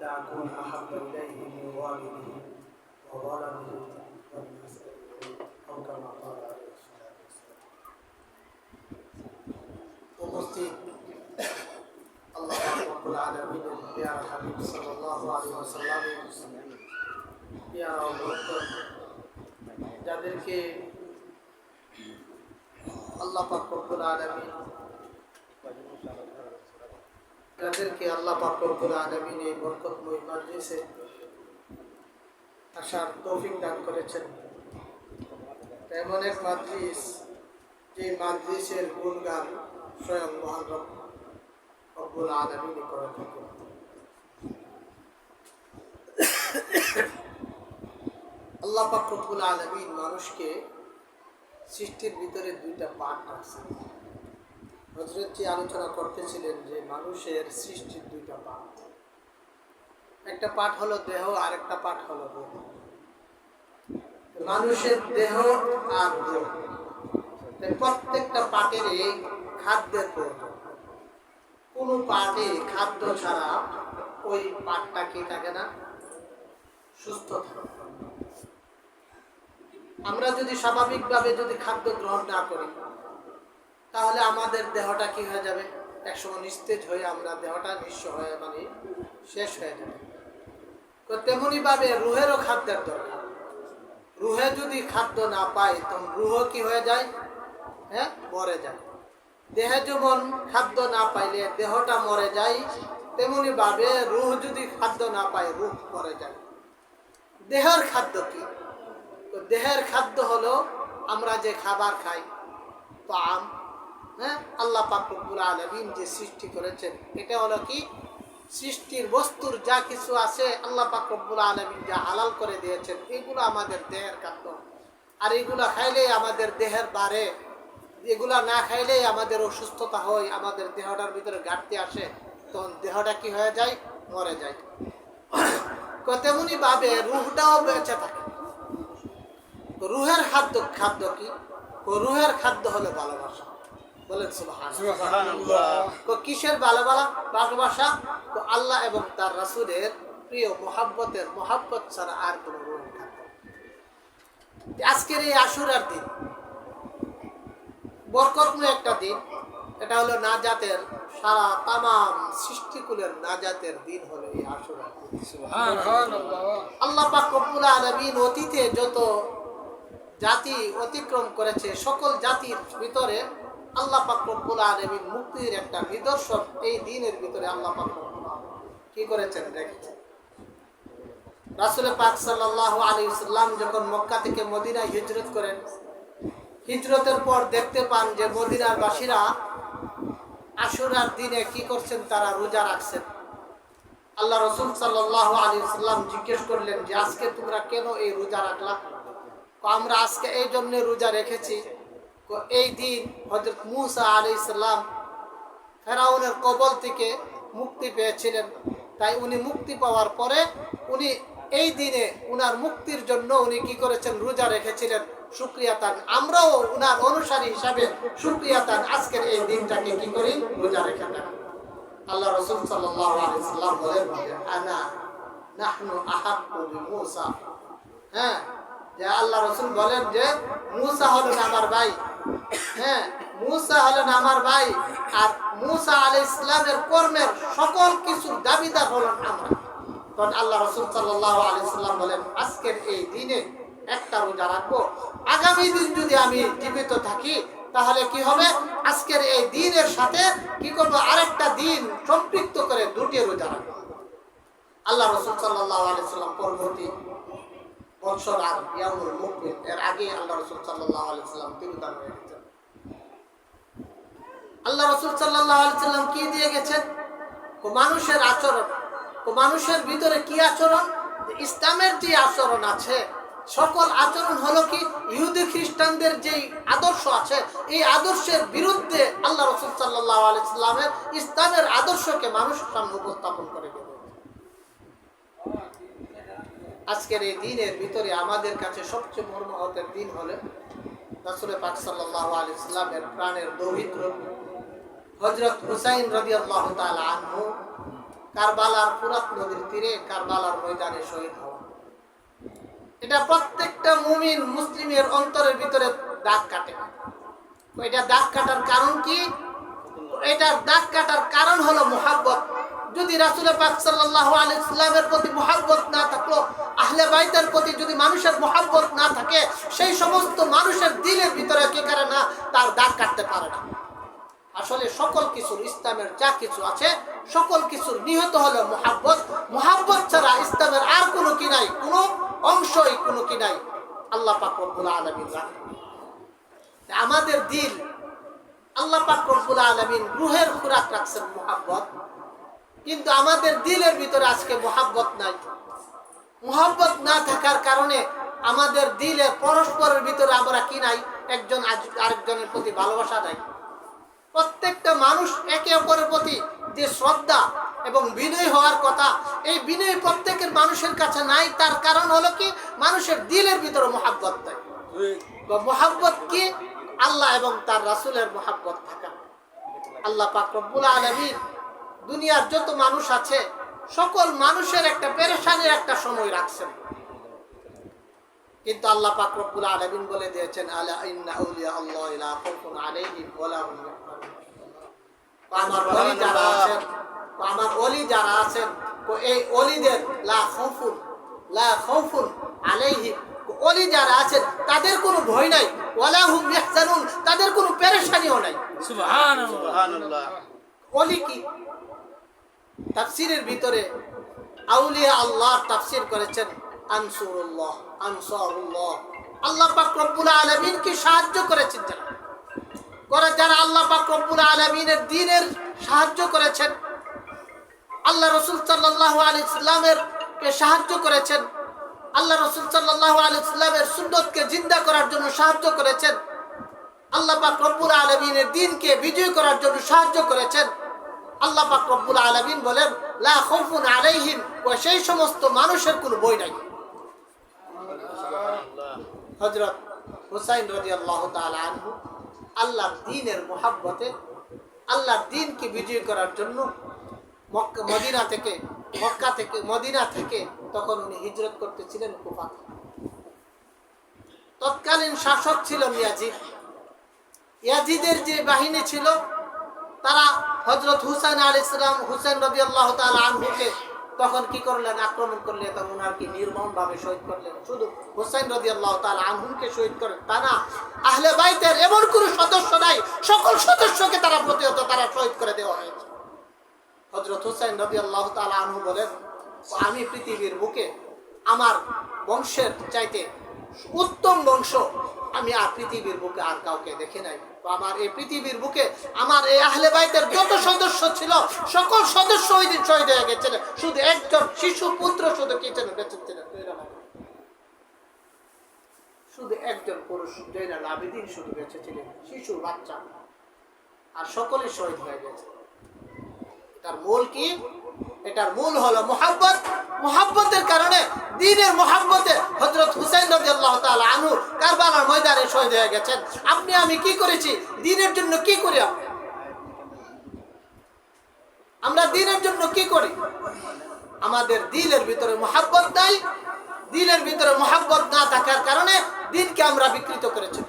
أكون أحب إليه من والده وولده والناس أجمعين أو كما قال عليه الصلاة والسلام. উপস্থিত আল্লাহ রাব্বুল আলামিনের প্যারা হাবিব সাল্লাল্লাহু আলাইহি ওয়াসাল্লামের প্যারা উম্মত যাদেরকে আল্লাহ পাক রব্বুল আলামিন এই বরকতময় মাজলিসে আসার তৌফিক দান করেছেন। এমন এক মাজলিস যে মাজলিসের গুণগান স্বয়ং মহান রব্বুল আলামিন করে থাকেন। আল্লাহ পাক রব্বুল আলামিন মানুষকে সৃষ্টির ভিতরে দুইটা পার্ট আছে। হযরত আলোচনা করতেছিলেন যে মানুষের সৃষ্টির দুইটা পার্ট, একটা পার্ট হলো দেহ আর একটা পার্ট হলো রূহ। মানুষের দেহ আর রূহ প্রত্যেকটা পার্টেরই খাদ্যের প্রয়োজন। কোন পার্টে খাদ্য ছাড়া ওই পার্টটা কি থাকে না, সুস্থ থাকে। আমরা যদি স্বাভাবিকভাবে যদি খাদ্য গ্রহণ না করি তাহলে আমাদের দেহটা কি হয়ে যাবে, একসময় নিস্তেজ হয়ে আমরা দেহটা নিঃস্ব হয়ে মানে শেষ হয়ে যাবে। তো তেমনি ভাবে রুহেরও খাদ্যের দরকার। রুহে যদি খাদ্য না পায় তখন রুহ কি হয়ে যায়, মরে যায়। দেহে যেমন খাদ্য না পাইলে দেহটা মরে যায়, তেমনি ভাবে রুহ যদি খাদ্য না পায় রুহ মরে যায়। দেহের খাদ্য কি? তো দেহের খাদ্য হলো আমরা যে খাবার খাই, পাম, আল্লাহ পাক রব্বুল আলামিন যে সৃষ্টি করেছেন, এটা হলো কি সৃষ্টির বস্তুর যা কিছু আছে আল্লাহ পাক রব্বুল আলামিন যা হালাল করে দিয়েছেন, এগুলো আমাদের দেহের খাদ্য। আর এগুলা খাইলেই আমাদের দেহের বাড়ে, এগুলা না খাইলেই আমাদের অসুস্থতা হয়, আমাদের দেহটার ভিতরে ঘাটতি আসে, তখন দেহটা কি হয়ে যায়, মরে যায়। তেমনি ভাবে রুহটাও বেঁচে থাকে। রুহের খাদ্য কি? রুহের খাদ্য হলো ভালোবাসা। বলেন সুবহানাল্লাহ। কিসের ভালোবাসা? তো আল্লাহ এবং তার রাসূলের প্রিয় মহব্বত ছাড়া আর কোনো রুহের খাদ্য। আজকের এই আশুরার দিন বরকতময় একটা দিন। এটা হলো নাজাতের, সারা তামাম সৃষ্টিকুলের নাজাতের দিন হলো এই আশুরার দিন। সুবহানাল্লাহ। আল্লাহ পাক রব্বুল আলামিন অতীতে যত জাতি অতিক্রম করেছে সকল জাতির ভিতরে আল্লাহ পাক রব্বুল আলামিন মুক্তির একটা নিদর্শন এই দিনের ভিতরে আল্লাহ পাক রব্বুল আলামিন কি করেছেন রেখেছেন। রাসূল পাক সাল্লাল্লাহু আলাইহি ওয়াসাল্লাম যখন মক্কা থেকে মদিনায় হিজরত করেন, হিজরতের পর দেখতে পান যে মদিনার বাসীরা আশুরার দিনে কি করছেন, তারা রোজা রাখছেন। আল্লাহ রাসূল সাল্লাল্লাহু আলাইহি ওয়াসাল্লাম জিজ্ঞেস করলেন যে আজকে তোমরা কেন এই রোজা রাখলা? আমরা আজকে এই জন্য রোজা রেখেছি, এই দিন হযরত মূসা আলাইহিস সালাম ফেরাউনের কবল থেকে মুক্তি পেয়েছিলেন। তাই উনি মুক্তি পাওয়ার পরে উনি এই দিনে উনার মুক্তির জন্য উনি কি করেছেন, রোজা রেখেছিলেন। শুকরিয়াতান আমরাও উনার অনুসারী হিসাবে শুকরিয়াতান আজকের এই দিনটাকে কি করি, রোজা রেখে থাকি। আল্লাহ রাসূল সাল্লাল্লাহু আলাইহি ওয়াসাল্লাম বলেন নাহনু আহাব্বু বিমূসা। যে আল্লাহ রাসূল বলেন যে মূসা হলেন আমার ভাই, মূসা হলেন আমার ভাই, আর মূসা আলাইহিস সালামের কর্মের সকল কিছুর দাবিদার হলেন আমরা। তখন আল্লাহ রাসূল সাল্লাল্লাহু আলাইহি ওয়াসাল্লাম বলেন আজকের এই দিনে একটা রোজা রাখবো, আগামী দিন যদি আমি জীবিত থাকি তাহলে কি হবে, আজকের এই দিনের সাথে কি করবো, আরেকটা দিন সম্পৃক্ত করে দুটি রোজা রাখবো। আল্লাহ রাসূল সাল্লাল্লাহু আলাইহি ওয়াসাল্লাম পরবর্তী বছর আর ইয়াউমুল মুকবিল এর আগে আল্লাহ রাসূল সাল্লাল্লাহু আলাইহি ওয়াসাল্লাম তিরুদান হয়ে গেছেন। আল্লাহ রাসূল সাল্লাল্লাহু আলাইহি ওয়াসাল্লাম কি দিয়ে গেছেন, মানুষের আচরণ। মানুষের ভিতরে কি আচরণ, ইসলামের যে আচরণ আছে সকল আচরণ হলো কি ইহুদি খ্রিস্টানদের যে আদর্শ আছে, এই আদর্শের বিরুদ্ধে আল্লাহ রাসূল সাল্লাল্লাহু আলাইহি ওয়াসাল্লামের ইসলামের আদর্শকে মানুষের সামনে উপস্থাপন করে দেবে। আজকের এই দিনের ভিতরে আমাদের কাছে সবচেয়ে মর্মাহতের দিন হলো রাসূল পাক সাল্লাল্লাহু আলাইহি ওয়াসাল্লামের প্রাণের দৌহিত্র হযরত হুসাইন রাদিয়াল্লাহু তাআলা আনহু কারবালার ফুরাত নদীর তীরে কারবালার ময়দানে শহীদ হওয়া। এটা প্রত্যেকটা মুমিন মুসলিমের অন্তরের ভিতরে দাগ কাটে। এটা দাগ কাটার কারণ কি? এটার দাগ কাটার কারণ হলো মুহাব্বত। যদি রাসূল পাক সাল্লাল্লাহু আলাইহি ওয়াসাল্লামের প্রতি মুহাব্বত না থাকলো, আহলে বাইতের প্রতি যদি মানুষের মুহাব্বত না থাকে, সেই সমস্ত মানুষের দিলের ভিতরে কি করে না, তার দাগ কাটতে পারে না। আসলে সকল কিছুর, ইসলামের যা কিছু আছে সকল কিছুর নিহত হলো মুহাব্বত। মুহাব্বত ছাড়া ইসলামের আর কোনো কি নাই, কোনো অংশই কোনো কি নাই। আল্লাহ পাক রব্বুল আলামিন আমাদের দিল, আল্লাহ পাক রব্বুল আলামিন রূহের খোরাক রাখছেন মুহাব্বত, কিন্তু আমাদের দিলের ভিতরে আজকে মুহাব্বত নাই। মুহাব্বত না থাকার কারণে আমাদের দিলে পরস্পরের ভিতরে আমরা কি নাই, একজন আরেকজনের প্রতি ভালোবাসা নাই। প্রত্যেকটা মানুষ একে অপরের প্রতি যে শ্রদ্ধা এবং বিনয় হওয়ার কথা, এই বিনয় প্রত্যেকের মানুষের কাছে নাই। তার কারণ হলো কি, মানুষের দিলের ভিতরে মুহাব্বত নাই। মুহাব্বত কি? আল্লাহ এবং তার রাসূলের মুহাব্বত থাকা। আল্লাহ পাক রব্বুল আলামিন দুনিয়ার যত মানুষ আছে সকল মানুষের একটা পেরেশানির একটা সময় রাখছেন, কিন্তু আল্লাহ পাক রব্বুল আলামিন বলে দিয়েছেন, আলা ইন্না আউলিয়া আল্লাহি লা খাউফুন আলাইহিম ওয়া লা হুম ইয়াহজানুন। আমার ওলি যারা আছেন, আমার ওলি যারা আছেন, এই ওলিদের লা খাউফুন আলাইহিম, ওলি যারা আছেন তাদের কোনো ভয় নাই, ওয়া লা হুম ইয়াহজানুন, তাদের কোনো পেরেশানিও নাই। সুবহানাল্লাহ। ওলি কি? তাফসীরের ভিতরে আউলিয়া আল্লাহর তাফসীর করেছেন আনসুরুল্লাহ, আনসারুল্লাহ। আল্লাহ পাক রব্বুল আলামিন কি সাহায্য করেছেন যারা আল্লাহ পাক রব্বুল আলামিনের দ্বীনের সাহায্য করেছেন, আল্লাহ রাসূল সাল্লাল্লাহু আলাইহি সাল্লামের কে সাহায্য করেছেন, আল্লাহ রাসূল সাল্লাল্লাহু আলাইহি সাল্লামের সুন্নতকে জিন্দা করার জন্য সাহায্য করেছেন, আল্লাহ পাক রব্বুল আলামিনের দ্বীনকে বিজয় করার জন্য সাহায্য করেছেন। আল্লাহ পাক রব্বুল আলামিন বলেন, লা খাউফুন আলাইহিম, ওয়া সেই সমস্ত মানুষের কোনো ভয় নাই। হযরত হুসাইন রাদিয়াল্লাহু তাআলা আনহু আল্লাহর দ্বীনের মুহাব্বতে, আল্লাহর দ্বীনকে বিজয় করার জন্য মদিনা থেকে তখন উনি হিজরত করতেছিলেন কুফা। তৎকালীন শাসক ছিলেন ইয়াজিদের যে বাহিনী ছিল, তারা হযরত হুসাইন আলাইহিস সালাম, হুসাইন রাদিয়াল্লাহু তাআলা আনহুকে তখন কি করলেন, আক্রমণ করলেন, তখন ওনাকে নির্মমভাবে শহীদ করলেন। শুধু হুসাইন রাদিয়াল্লাহু তাআলা আনহুকে শহীদ করেন তা না, আহলে বাইতের এমন কোনো সদস্য নাই, সকল সদস্যকে তারা প্রতিহত, তারা শহীদ করে দেওয়া হয়েছে। হযরত হুসাইন রাদিয়াল্লাহু তাআলা আনহু বলেন, আমি পৃথিবীর বুকে আমার বংশের চাইতে উত্তম বংশ আমি আর পৃথিবীর বুকে আর কাউকে দেখি নাই। আমার এই পৃথিবীর বুকে আমার এই আহলে বাইতের যত সদস্য ছিল সকল সদস্য ওই দিন শহীদ হয়ে গেছিলেন, শুধু একজন শিশু পুত্র শুধু কি ছিলেন, বেঁচে ছিলেন, শুধু একজন পুরুষ জয়নাল আবেদিন শুধু বেঁচে ছিলেন, শিশু বাচ্চা, আর সকলে শহীদ হয়ে গেছে। এটার মূল কি? এটার মূল হলো মুহাব্বত। মুহাব্বতের কারণে, দ্বীনের মুহাব্বতে হযরত হুসাইন রাদিয়াল্লাহু তাআলা আনহু কারবালার ময়দানে শহীদ হয়ে গেছেন। আপনি আমি কি করেছি? দ্বীনের জন্য কি করি? আমরা দ্বীনের জন্য কি করি? আমাদের দিলের ভিতরে মুহাব্বত নাই। দিলের ভিতরে মুহাব্বত না থাকার কারণে দ্বীনকে আমরা বিকৃত করেছি।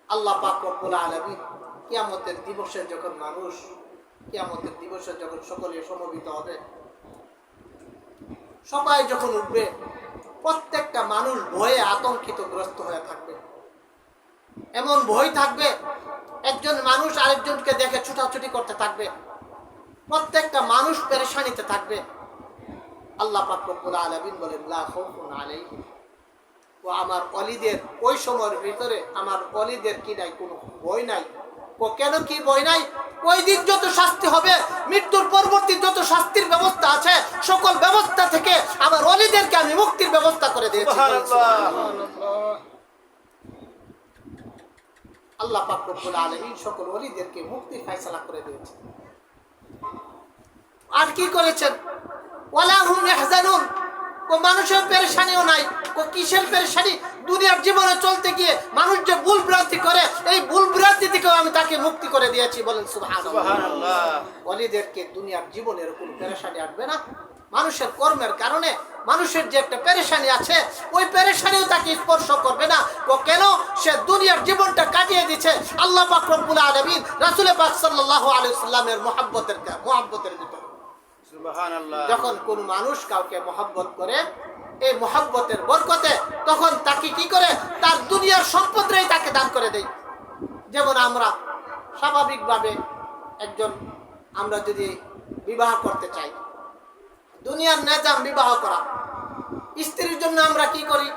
আল্লাহ পাক রব্বুল আলামিন কিয়ামতের দিবসে যখন সকলে সমবেত হবে, সবাই যখন উঠবে, প্রত্যেকটা মানুষ ভয়ে আতঙ্কিত গ্রস্ত হয়ে থাকবে। এমন ভয় থাকবে, একজন মানুষ আরেকজনকে দেখে ছুটাছুটি করতে থাকবে, প্রত্যেকটা মানুষ পেরেশানিতে থাকবে। আল্লাহ পাক রব্বুল আলামিন বলেন, লা খাউফুন আলাইহিম, ও আমার ওলিদের ওই সময়ের ভিতরে আমার ওলিদের কি নাই, কোনো ভয় নাই। ও কেন কি ভয় নাই? ওই দিন যত শাস্তি হবে, মৃত্যুর পরবর্তী যত শাস্তির ব্যবস্থা আছে, সকল ব্যবস্থা থেকে আমার ওলিদেরকে আমি মুক্তির ব্যবস্থা করে দিয়েছি। আল্লাহ পাক রব্বুল আলামিন সকল ওলিদেরকে মুক্তির ফয়সালা করে দিয়েছে। আর কি করেছেন? ওয়ালা হুম ইয়াহজানুন, কো মানুষের পেরেশানিও নাই। কো কিসের পেরেশানি? দুনিয়ার জীবনে চলতে গিয়ে মানুষ যে ভুল ভ্রান্তি করে, এই ভুল ভ্রান্তি থেকেও আমি তাকে মুক্তি করে দিয়েছি। বলেন সুবহানাল্লাহ। ওয়ালিদেরকে দুনিয়ার জীবনের কোনো পেরেশানি আসবে না। মানুষের কর্মের কারণে মানুষের যে একটা পেরেশানি আছে, ওই পেরেশানিও তাকে স্পর্শ করবে না। কেন? সে দুনিয়ার জীবনটা কাটিয়ে দিচ্ছে আল্লাহ পাক রব্বুল আলামিন রাসূল পাক সাল্লাল্লাহু আলাইহি ওয়াসাল্লামের মহব্বতের ভিতরে। সুবহানাল্লাহ। যখন কোন মানুষ কাউকে মহব্বত করে, এই মহব্বতের বরকতে তখন তাকে কি করে, তার দুনিয়ার সম্পদটাই তাকে দান করে দেয়। যেমন আমরা স্বাভাবিকভাবে আমরা যদি বিবাহ করতে চাই, দুনিয়ার নিজাম বিবাহ করা, স্ত্রীর জন্য আমরা কি করি?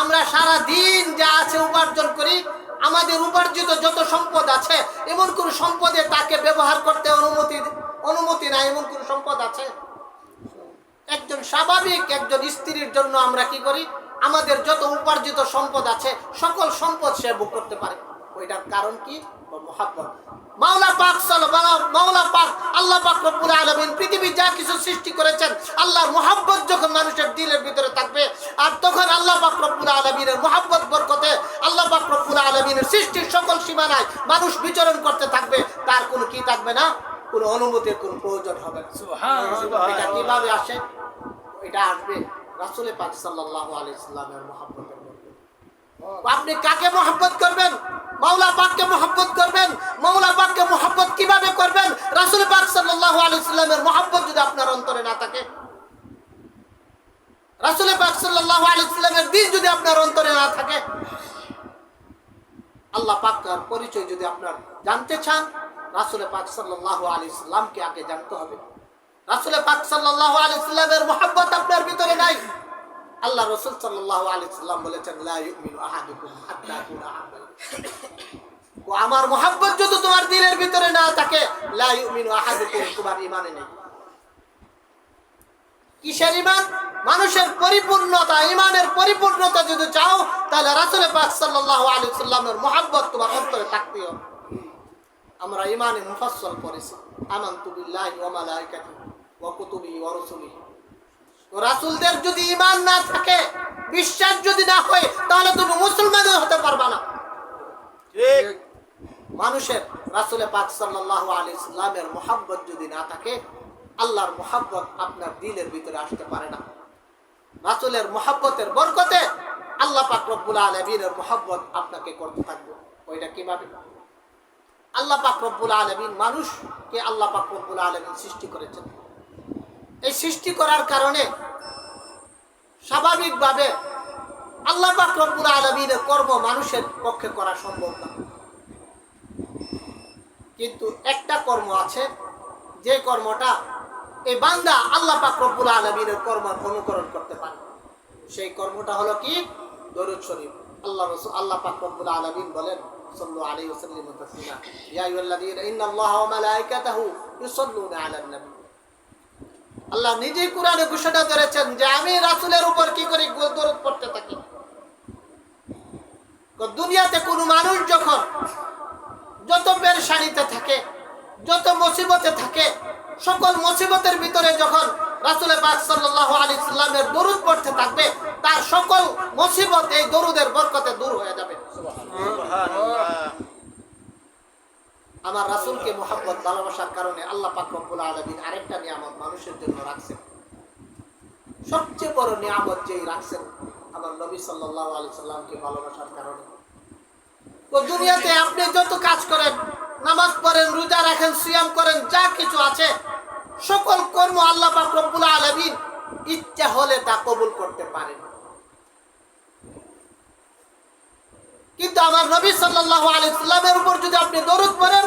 আমরা সারা দিন যা আছে উপার্জন করি, আমাদের উপার্জিত যত সম্পদ আছে, এমন কোন সম্পদে তাকে ব্যবহার করতে অনুমতি নাই, এমন কোন সম্পদ আছে? একজন স্বাভাবিক একজন স্ত্রীর জন্য আমরা কি করি? আমাদের যত উপার্জিত সম্পদ আছে সকল সম্পদ সে ভোগ করতে পারে। ওইটার কারণ কি? মুহাব্বত। মাওলা পাক আল্লাহ পাক রব্বুল আলামিন পৃথিবী যা কিছু সৃষ্টি করেছেন, আল্লাহর মুহাব্বত যখন মানুষের দিলের ভিতরে থাকবে, আর তখন আল্লাহ পাক রব্বুল আলামিনের মুহাব্বত বরকতে আল্লাহ পাক রব্বুল আলামিনের সৃষ্টির সকল সীমানায় মানুষ বিচরণ করতে থাকবে, তার কোনো কি থাকবে না, কোনো অনুমতির কোনো প্রয়োজন হবে না। সুবহানাল্লাহ। এটা কিভাবে আসে? এটা আসবে রাসূল পাক সাল্লাল্লাহু আলাইহি ওয়াসাল্লামের মুহাব্বতের বরকতে। আপনি কাকে মুহাব্বত করবেন? মাওলা পাককে মুহাব্বত করবেন। মাওলা পাককে মুহাব্বত কিভাবে করবেন? রাসূল পাক সাল্লাল্লাহু আলাইহি ওয়াসাল্লামের মুহাব্বত যদি আপনার অন্তরে না থাকে, রাসূল পাক সাল্লাল্লাহু আলাইহি ওয়াসাল্লামের দিন যদি আপনার অন্তরে না থাকে, আল্লাহ পাকের পরিচয় যদি আপনার জানতে চান, রাসূল পাক সাল্লাল্লাহু আলাইহি ওয়াসাল্লামকে আগে জানতে হবে। রাসূল পাক সাল্লাল্লাহু আলাইহি ওয়াসাল্লামের মুহাব্বত আপনার ভিতরে নাই। আল্লাহ রাসূল সাল্লাল্লাহু আলাইহি ওয়াসাল্লাম বলেছেন, লা ইউমিনু আহাদুকুম হাত্তা কুনা আহাব্বা। আমার মুহাব্বত যদি তোমার দিলের ভিতরে না থাকে, লা ইউমিনু আহাদুকুম, তোমার ঈমানে নেই। কিসের ঈমান? মানুষের পরিপূর্ণতা, ঈমানের পরিপূর্ণতা যদি চাও, তাহলে রাসূল পাক সাল্লাল্লাহু আলাইহি ওয়াসাল্লামের মুহাব্বত তোমার অন্তরে থাকতে হবে। আমরা ঈমানে মুফাসসাল পড়েছি, আমানতু বিল্লাহি ওয়া মালাইকাতিহি ওয়া কুতুবিহি ওয়া রাসূলিহি। রাসূলদের যদি ঈমান না থাকে, বিশ্বাস যদি না হয়, তাহলে তুমি মুসলমানও হতে পারবে না। ঠিক। মানুষের রাসূল পাক সাল্লাল্লাহু আলাইহি ওয়াসাল্লামের মুহাব্বত যদি না থাকে, আল্লাহর মুহাব্বত আপনার দিলের ভিতরে আসতে পারে না। রাসূলের মুহাব্বতের বরকতে আল্লাহ পাক রব্বুল আলামিনের মুহাব্বত আপনাকে করতে থাকবে। ওইটা কিভাবে? আল্লাহ পাক রব্বুল আলামিন মানুষকে আল্লাহ পাক রব্বুল আলামিন সৃষ্টি করেছেন। এই সৃষ্টি করার কারণে স্বাভাবিকভাবে আল্লাহ পাক রব্বুল আলামিনের কর্ম মানুষের পক্ষে করা সম্ভব না। কিন্তু একটা কর্ম আছে, যে কর্মটা এই বান্দা আল্লাহ পাক রব্বুল আলামিনের কর্মের অনুকরণ করতে পারে। সেই কর্মটা হলো কি? দরুদ শরীফ। আল্লাহ পাক রব্বুল আলামিন বলেন, সাল্লু আলাইহি ওয়াসাল্লিমু তাসলিমা, ইয়া আইয়ুহাল্লাযীনা ইন্নাল্লাহা ওয়া মালাইকাতাহু ইউসাল্লুনা আলান নবী। আল্লাহ নিজেই কোরআনে ঘোষণা করেছেন যে আমি রাসূলের উপর কি করি? দরুদ পড়তে থাকি। দুনিয়াতে কোনো মানুষ যখন যত পেরেশানিতে থাকে, যত মুসিবতে থাকে, সকল মুসিবতের ভিতরে যখন রাসূল পাক সাল্লাল্লাহু আলাইহি ওয়াসাল্লামের দরুদ পড়তে থাকবে, তার সকল মুসিবত এই দরুদের বরকতে দূর হয়ে যাবে। সুবহানাল্লাহ। আমার রাসূলকে মুহাব্বত ভালোবাসার কারণে আল্লাহ পাক রব্বুল আলামিন আরেকটা নিয়ামত মানুষের জন্য রাখছেন। সবচেয়ে বড় নিয়ামত যেই রাখছেন আমার নবী সাল্লাল্লাহু আলাইহি ওয়াসাল্লামকে ভালোবাসার কারণে। তো দুনিয়াতে আপনি যত কাজ করেন, নামাজ পড়েন, রোজা রাখেন, সিয়াম করেন, যা কিছু আছে, সকল কর্ম আল্লাহ পাক রব্বুল আলামিন ইচ্ছা হলে তা কবুল করতে পারেন। কিন্তু আমার নবী সাল্লাল্লাহু আলাইহি ওয়াসাল্লামের উপর যদি আপনি দরুদ পড়েন,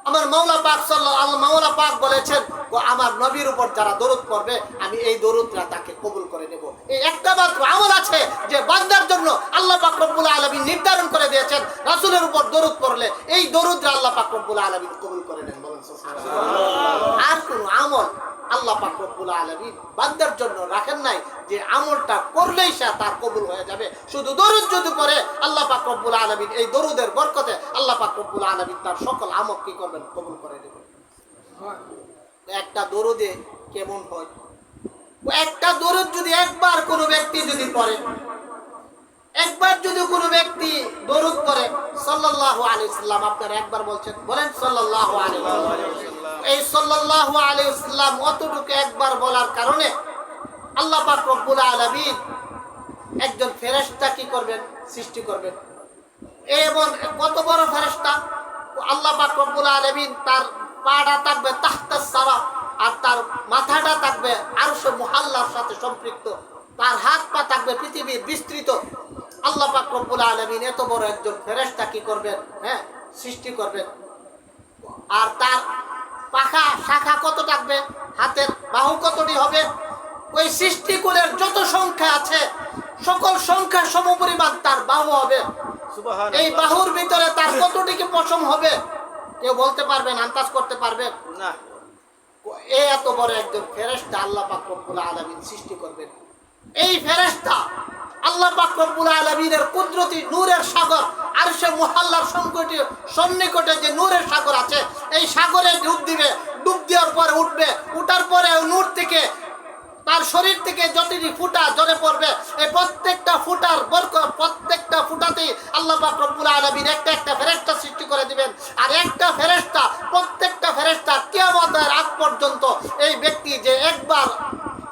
আমার মাওলা পাক বলেছেন, ও আমার নবীর উপর যারা দরুদ পড়বে, আমি এই দরুদটা তাকে কবুল করে নেব। এই একটা মাত্র আমল আছে যে বান্দার জন্য আল্লাহ পাক রব্বুল আলামিন নির্ধারণ করে দিয়েছেন, রাসূলের উপর দরুদ পড়লে এই দরুদটা আল্লাহ পাক রব্বুল আলামিন কবুল করে নেন। বলেন সুবহানাল্লাহ। আর কোন আমল আল্লাহ পাক রব্বুল আলামিন বান্দার জন্য রাখেন নাই যে আমলটা করলেই সে তার কবুল হয়ে যাবে। শুধু দরুদ যদি পড়ে, আল্লাহ পাক রব্বুল আলামিন এই দরুদের বরকতে আল্লাহ পাক রব্বুল আলামিন তার সকল আমল কি করবেন? কবুল করে নেবেন। একটা দরুদে কেমন হয়? একটা দরুদ যদি একবার কোনো ব্যক্তি যদি পড়ে, একবার যদি কোনো ব্যক্তি দরুদ পড়ে সাল্লাল্লাহু আলাইহি ওয়াসাল্লাম, আপনারা একবার বলছেন, বলেন সাল্লাল্লাহু আলাইহি ওয়াসাল্লাম। এই সাল্লাল্লাহু আলাইহি ওয়াসাল্লাম অতটুকু একবার বলার কারণে আল্লাহ পাক রব্বুল আলামিন একজন ফেরেশতা কি করবেন? সৃষ্টি করবেন। এবং কত বড় ফেরেশতা! আল্লাহ পাক রব্বুল আলামিন তার পাটা থাকবে তাহতাস সারা, আর তার মাথাটা থাকবে আরশে মুহাল্লার সাথে সম্পৃক্ত, তার হাত পা থাকবে পৃথিবীর বিস্তৃত। আল্লাহ পাক রব্বুল আলামিন এত বড় একজন ফেরেশতা কি করবেন? সৃষ্টি করবেন। আর তার পাখা শাখা কত থাকবে? হাতের বাহু কতটি হবে? ওই সৃষ্টিকুলের যত সংখ্যা আছে সকল সংখ্যা সমপরিমাণ তার বাহু হবে। এই বাহুর ভিতরে তার কতটি পশম হবে কেউ বলতে পারবেন? আন্দাজ করতে পারবেন না। এত বড় একজন ফেরেশতা আল্লাহ পাক রব্বুল আলামিন সৃষ্টি করবেন। এই ফেরেশতা আল্লাহ পাক রব্বুল আলামিনের কুদরতি নূরের সাগর আরশে মুহাল্লার সন্নিকটে যে নূরের সাগর আছে, এই সাগরে ডুব দিবে। ডুব দেওয়ার পরে উঠবে, উঠার পরে নূর থেকে তার শরীর থেকে যতটি ফুটা জ্বরে পড়বে, এই প্রত্যেকটা ফুটার বরকত, প্রত্যেকটা ফুটাতেই আল্লাহ পাক রব্বুল আলামিন একটা একটা ফেরেশতা সৃষ্টি করে দিবেন। আর একটা ফেরেশতা, প্রত্যেকটা ফেরেশতা কিয়ামতের আগ পর্যন্ত এই ব্যক্তি যে একবার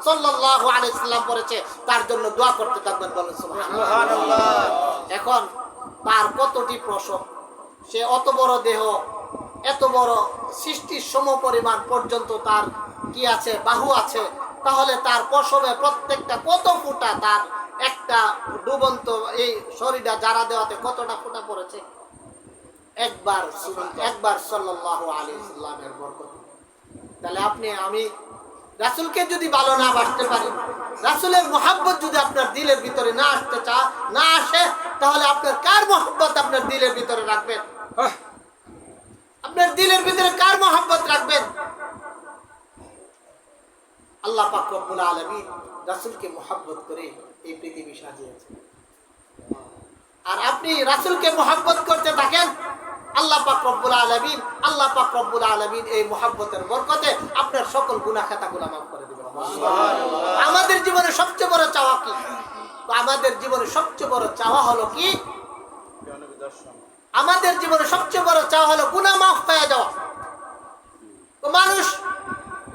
সাল্লাল্লাহু আলাইহি সাল্লাম পড়েছে তার জন্য দোয়া করতে থাকবেন। বলেন সুবহানাল্লাহ। এখন তার কতটি প্রসব, সে অত বড় দেহ, এত বড় সৃষ্টির সমপরিমাণ পর্যন্ত তার কি আছে? বাহু আছে। তাহলে তার প্রসবে প্রত্যেকটা কত ফুটা, তার একটা ডুবন্ত এই শরীরটা যারা দেওয়াতে কতটা ফুটা পড়েছে? একবার সাল্লাল্লাহু আলাইহি ওয়াসাল্লামের বরকত। তাহলে আপনি আমি রাসূলকে যদি ভালো না বাসতে পারি, রাসূলের মহব্বত যদি আপনার দিলের ভিতরে না আসে, তাহলে আপনার কার মহব্বত আপনার দিলের ভিতরে রাখবেন? আপনার দিলের ভিতরে কার মহব্বত রাখবেন? আল্লাহ পাক রব্বুল আলামিন রাসূলকে মহব্বত করে এই পৃথিবী সাজিয়েছেন। আর আপনি রাসূলকে মহব্বত করতে থাকেন, আল্লাহ পাক রব্বুল আলামিন এই মহব্বতের বরকতে আপনার সকল গুনাহ খাতাগুলো মাফ করে দিবেন। সুবহানাল্লাহ। আমাদের জীবনে সবচেয়ে বড় চাওয়া কি? আমাদের জীবনে সবচেয়ে বড় চাওয়া হলো কি? আমাদের জীবনে সবচেয়ে বড় চাওয়া হলো গুনাহ মাফ হয়ে যাওয়া। তো মানুষ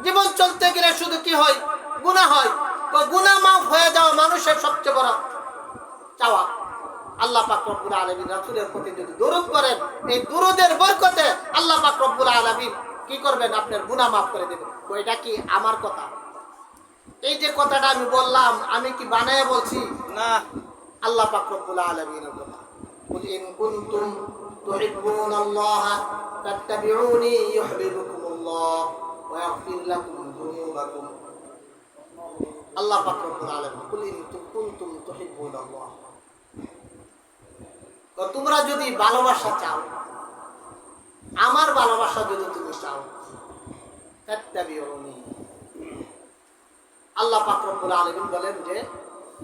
জীবন চলতে গেলে শুধু কি হয়? গুনাহ হয়। তো গুনাহ মাফ হয়ে যাওয়া মানুষের সবচেয়ে বড় চাওয়া। আল্লাহ পাক রব্বুল আলামিন রাসূলের প্রতি যদি দরুদ করেন, এই দরুদের বরকতে আল্লাহ পাক রব্বুল আলামিন কি করবেন? আপনার গুনাহ মাফ করে দেবেন। তো এটা কি আমার কথা? এই যে কথাটা আমি বললাম, আমি কি বানায়ে বলছি? না, আল্লাহ পাক রব্বুল আলামিনের কথা। কুল ইন কুনতুম তুহিব্বুনাল্লাহা ফাত্তাবিউনি ইউহিব্বুকুমুল্লাহ ওয়া ইয়াগফির লাকুম যুনুবাকুম। আল্লাহ পাক রব্বুল আলামিন কুল ইন কুনতুম তুহিব্বুনাল্লাহ, তো তোমরা যদি ভালোবাসা চাও, আমার ভালোবাসা যদি তুমি চাও, ফাত্তাবিউনি। আল্লাহ পাক রব্বুল আলামিন বলেন যে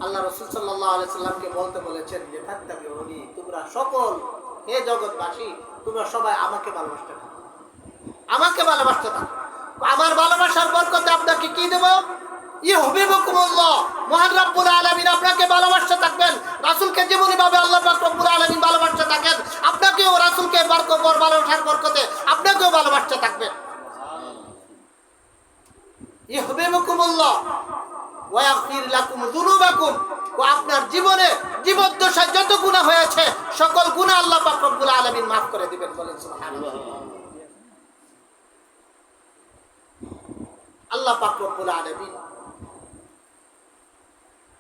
আল্লাহ রাসূল সাল্লাল্লাহু আলাইহি সাল্লামকে বলতে বলেছেন যে ফাত্তাবিউনি, তোমরা সকল হে জগৎবাসী তোমরা সবাই আমাকে ভালোবাসতে থাকো, আমাকে ভালোবাসতে থাকো। আমার ভালোবাসার বরকতে আপনাকে কি দেব? ইউহিব্বুকুমুল্লাহ, মহান রব্বুল আলামিন আপনাকে ভালোবাসতে থাকবেন। রাসূলকে যেমনি ভাবে আল্লাহ পাক রব্বুল আলামিন ভালোবাসতে থাকেন, আপনাকেও রাসূলকে ভালোবাসার বরকতে আপনাকেও ভালোবাসতে থাকবেন। ইউহিব্বুকুমুল্লাহ ওয়া ইয়াগফির লাকুম যুনুবাকুম। আপনার জীবনে জীবদ্দশায় যত গুনাহ হয়েছে সকল গুনাহ আল্লাহ পাক রব্বুল আলামিন মাফ করে দিবেন। বলেন সুবহানাল্লাহ। আল্লাহ পাক রব্বুল আলামিন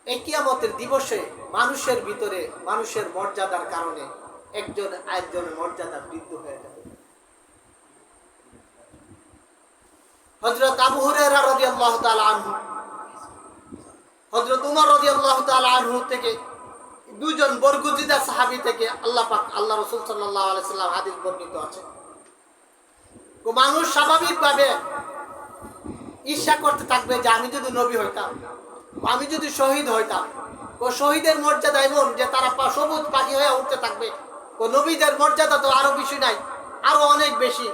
এই কিয়ামতের দিবসে মানুষের ভিতরে মানুষের মর্যাদার কারণে একজন আরেকজনের মর্যাদা বৃদ্ধি হয়ে যাবে। হযরত আবু হুরায়রা রাদিয়াল্লাহু তাআলা আনহু, হযরত উমর রাদিয়াল্লাহু তাআলা আনহু থেকে দুইজন বরগুজিদা সাহাবী থেকে আল্লাহ রাসূল সাল্লাল্লাহু আলাইহি সাল্লাম হাদিস বর্ণিত আছে। তো মানুষ স্বাভাবিকভাবে ঈর্ষা করতে থাকবে যে আমি যদি নবী হইতাম, আমি যদি শহীদ হইতাম। ও শহীদের মর্যাদা এমন যে তারা সবুজ পাখি হয়ে উঠতে থাকবে। ও নবীদের মর্যাদা তো আরো বেশি নাই, আরো অনেক বেশি।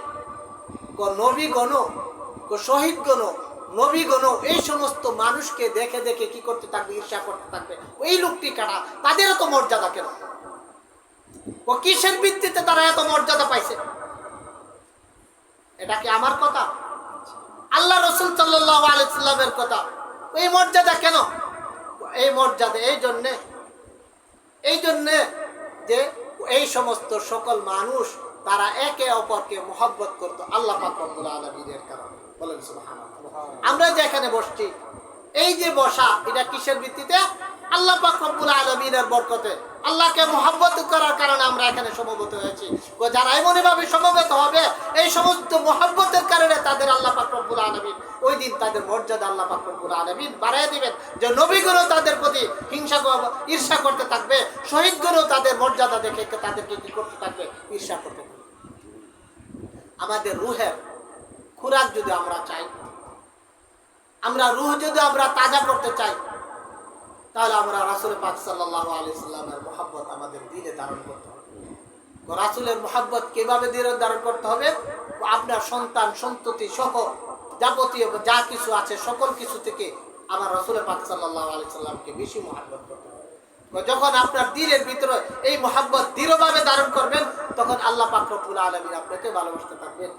নবী গণ, শহীদ গণ, নবীগণ এই সমস্ত মানুষকে দেখে দেখে কি করতে থাকবে, ঈর্ষা করতে থাকবে, ওই লোকটি কারা, তাদের এত মর্যাদা কেন, ও কিসের ভিত্তিতে তারা এত মর্যাদা পাইছে? এটা কি আমার কথা? আল্লাহ রাসূল সাল্লাল্লাহু আলাইহি সাল্লামের কথা। এই মর্যাদা কেন? এই মর্যাদা এই জন্যে যে এই সমস্ত সকল মানুষ তারা একে অপরকে মহব্বত করতো আল্লাহ পাক রব্বুল আলামিনের কারণে। বলেন সুবহানাল্লাহ। আমরা যে এখানে বসছি, এই যে বসা, এটা কিসের ভিত্তিতে? আল্লাহ পাক রব্বুল আলামিনের বরকতে, আল্লাহকে মহব্বত করার কারণে আমরা এখানে সমবেত হয়েছি। যারা এমনই ভাবে সমবেত হবে, এই সমস্ত মহব্বতের কারণে তাদের আল্লাহ পাক রব্বুল আলামিন ওই দিন তাদের মর্যাদা আল্লাহ পাক রব্বুল আলামিন বাড়ায় দিবেন। যে নবীগুলো তাদের প্রতি ঈর্ষা করতে থাকবে, শহীদগুলো তাদের মর্যাদা দেখে তাদেরকে কি করতে থাকবে, ঈর্ষা করতে থাকবে। আমাদের রুহের খোরাক যদি আমরা চাই, আমরা রুহ যদি আমরা তাজা করতে চাই, তাহলে আমরা রাসূল পাক সাল্লাল্লাহু আলাইহি সাল্লামের মহব্বত আমাদের দিলে ধারণ করতে হবে। রাসূলের মহব্বত কিভাবে দিলে ধারণ করতে হবে? আপনার সন্তান সন্ততি সহ যাবতীয় যা কিছু আছে সকল কিছু থেকে আমার রাসূল পাক সাল্লাল্লাহু আলাইহি সাল্লামকে বেশি মহব্বত করতে হবে। যখন আপনার দিলের ভিতরে এই মহব্বত দৃঢ়ভাবে ধারণ করবেন, তখন আল্লাহ পাক রব্বুল আলামিন আপনাকে ভালোবাসতে থাকবেন।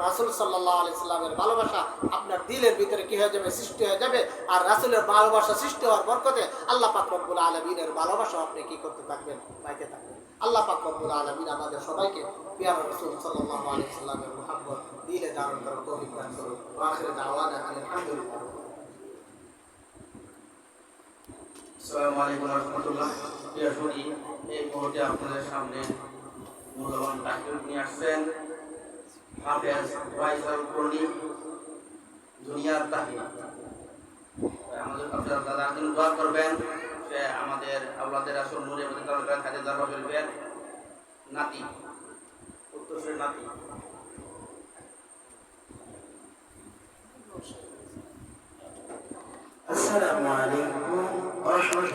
রাসূল সাল্লাল্লাহু আলাইহি সাল্লামের ভালোবাসা আপনার দিলের ভিতরে কি হয়ে যাবে, সৃষ্টি হয়ে যাবে। আর রাসূলের ভালোবাসা সৃষ্টি হওয়ার বরকতে আল্লাহ পাক রব্বুল আলামিনের ভালোবাসা আপনি কি করতে থাকবেন, পাইতে থাকবেন। আল্লাহ পাক রব্বুল আলামিন আমাদের সবাইকে পিয়ারা রাসূল সাল্লাল্লাহু আলাইহি সাল্লামের মহব্বত দিলে ধারণ করার তৌফিক দান করুন। আখির দাওয়ানা আলহামদুলিল্লাহ। আসসালামু আলাইকুম ওয়া রাহমাতুল্লাহ। প্রিয় শুনি, এই মুহূর্তে আপনাদের সামনে মূল্যবান তাকরীর নিয়ে আসছেন হাফেজ ফয়সাল করণী, দুনিয়ার তাহির। আমাদের আপনারা দাদার জন্য দোয়া করবেন। সে আমাদের আওলাদের রাসূল নূরে মদিনা খাজা দরবার শরীফের নাতি, উত্তরসূরির নাতি। আসসালামু আলাইকুম ওয়া রাহমাতুল্লাহ।